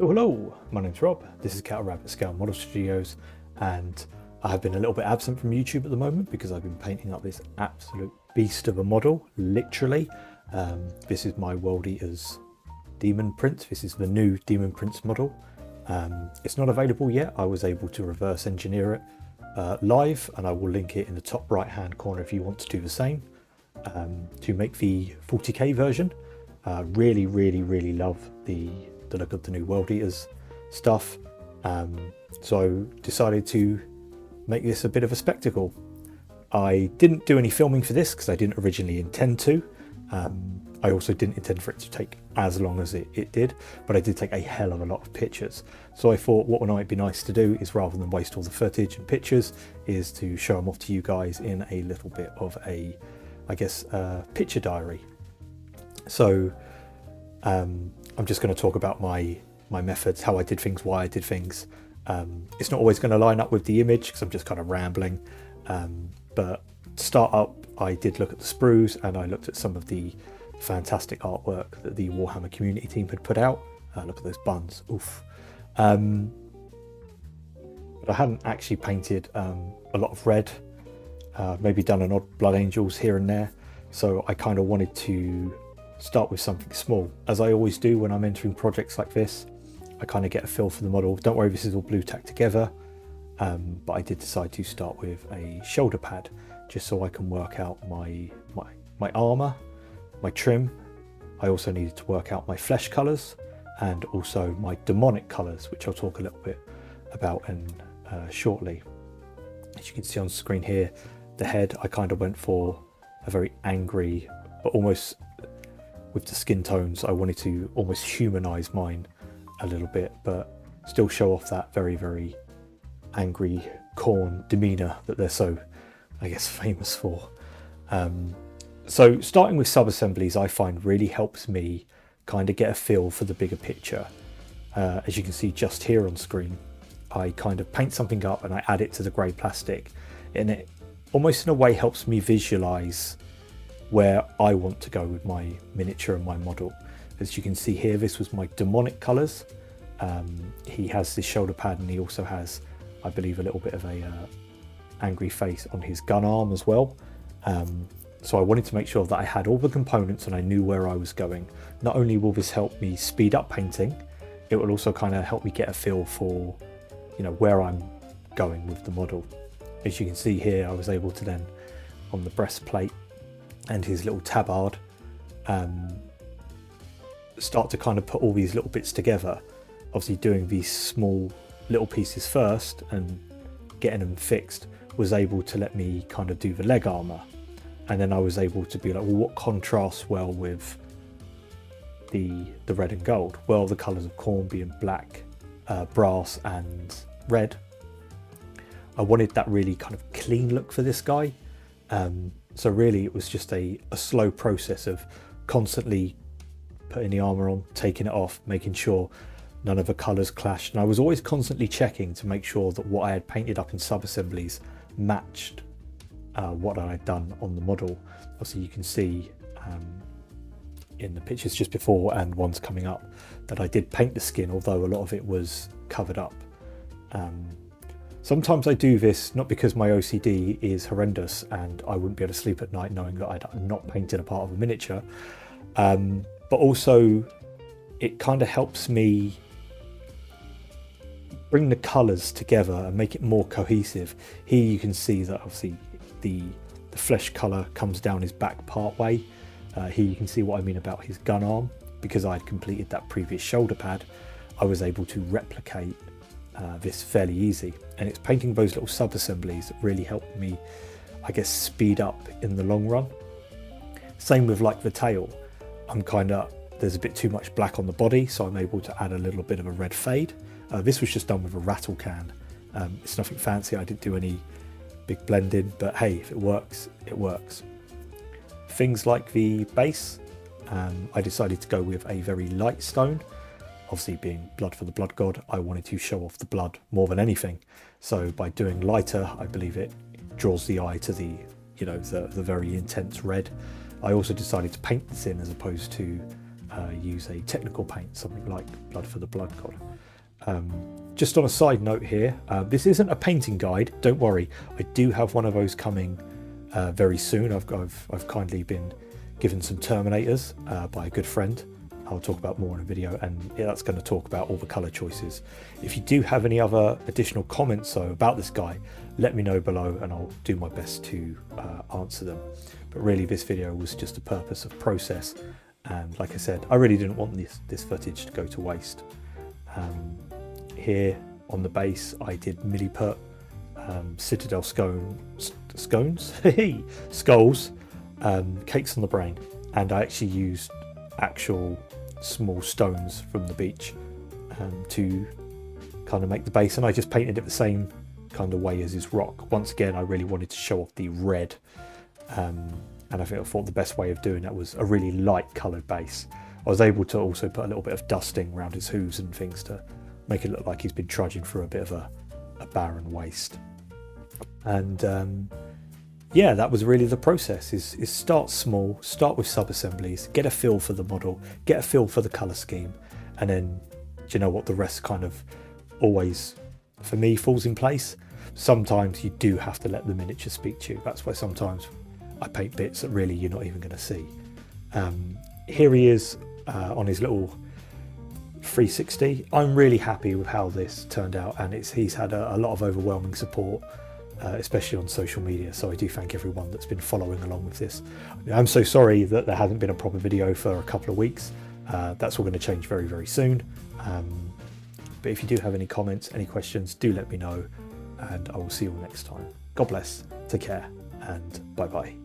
Hello, my name's Rob, this is Cattle Rabbit Scale Model Studios, and I have been a little bit absent from YouTube at the moment because I've been painting up this absolute beast of a model, literally. This is my World Eater's Daemon print. This is the new Daemon Prince model. It's not available yet. I was able to reverse engineer it live, and I will link it in the top right hand corner if you want to do the same to make the 40k version. Really love the look of the new World Eaters stuff, so decided to make this a bit of a spectacle. I didn't do any filming for this because I didn't originally intend to. I also didn't intend for it to take as long as it did, but I did take a hell of a lot of pictures. So I thought what might be nice to do is, rather than waste all the footage and pictures, is to show them off to you guys in a little bit of a, I guess, picture diary. So I'm just going to talk about my methods, how I did things, why I did things. It's not always going to line up with the image because I'm just kind of rambling, but to start up, I did look at the sprues and I looked at some of the fantastic artwork that the Warhammer community team had put out. Look at those buns, oof. But I hadn't actually painted a lot of red, maybe done an odd blood angels here and there, so I kind of wanted to start with something small. As I always do when I'm entering projects like this, I kind of get a feel for the model. Don't worry, this is all blue tack together, but I did decide to start with a shoulder pad just so I can work out my armor, my trim. I also needed to work out my flesh colors and also my demonic colors, which I'll talk a little bit about shortly. As you can see on screen here, the head, I kind of went for a very angry, but almost, with the skin tones, I wanted to almost humanize mine a little bit, but still show off that very angry Khorne demeanor that they're so, I guess, famous for. So starting with sub-assemblies, I find really helps me kind of get a feel for the bigger picture. As you can see just here on screen, I kind of paint something up and I add it to the grey plastic, and it almost in a way helps me visualize where I want to go with my miniature and my model. As you can see here, this was my demonic colors. He has this shoulder pad and he also has, I believe, a little bit of a angry face on his gun arm as well. So I wanted to make sure that I had all the components and I knew where I was going. Not only will this help me speed up painting, it will also kind of help me get a feel for, you know, where I'm going with the model. As you can see here, I was able to then, on the breastplate and his little tabard, start to kind of put all these little bits together. Obviously doing these small little pieces first and getting them fixed was able to let me kind of do the leg armor, and then I was able to be like, well, what contrasts well with the red and gold? Well, the colors of Khorne being black, brass and red. I wanted that really kind of clean look for this guy. So really it was just a slow process of constantly putting the armor on, taking it off, making sure none of the colors clashed. And I was always constantly checking to make sure that what I had painted up in sub-assemblies matched what I had done on the model. Obviously you can see in the pictures just before and ones coming up that I did paint the skin, although a lot of it was covered up. Sometimes I do this not because my OCD is horrendous and I wouldn't be able to sleep at night knowing that I'd not painted a part of a miniature, but also it kind of helps me bring the colours together and make it more cohesive. Here you can see that obviously the flesh colour comes down his back part way. Here you can see what I mean about his gun arm. Because I'd completed that previous shoulder pad, I was able to replicate this fairly easy, and it's painting those little sub-assemblies that really helped me, I guess, speed up in the long run. Same with like the tail. There's a bit too much black on the body, so I'm able to add a little bit of a red fade. This was just done with a rattle can. It's nothing fancy, I didn't do any big blending, but hey, if it works, it works. Things like the base, I decided to go with a very light stone. Obviously being blood for the blood god, I wanted to show off the blood more than anything. So by doing lighter, I believe it draws the eye to the, you know, the very intense red. I also decided to paint this in as opposed to use a technical paint, something like blood for the blood god. Just on a side note here, this isn't a painting guide, don't worry. I do have one of those coming very soon. I've kindly been given some Terminators by a good friend. I'll talk about more in a video, and that's going to talk about all the colour choices. If you do have any other additional comments though about this guy, let me know below and I'll do my best to answer them. But really this video was just a purpose of process, and like I said, I really didn't want this footage to go to waste. Here on the base I did milliput citadel scones, skulls, cakes on the brain, and I actually used actual small stones from the beach to kind of make the base, and I just painted it the same kind of way as his rock. Once again, I really wanted to show off the red, and I thought the best way of doing that was a really light coloured base. I was able to also put a little bit of dusting around his hooves and things to make it look like he's been trudging through a bit of a barren waste. And yeah, that was really the process, is start small, start with sub-assemblies, get a feel for the model, get a feel for the colour scheme, and then, do you know what, the rest kind of always, for me, falls in place. Sometimes you do have to let the miniature speak to you. That's why sometimes I paint bits that really you're not even going to see. Here he is on his little 360. I'm really happy with how this turned out, and he's had a lot of overwhelming support, especially on social media, so I do thank everyone that's been following along with this. I'm so sorry that there hasn't been a proper video for a couple of weeks. That's all going to change very, very soon. But if you do have any comments, any questions, do let me know, and I will see you all next time. God bless, take care, and bye bye.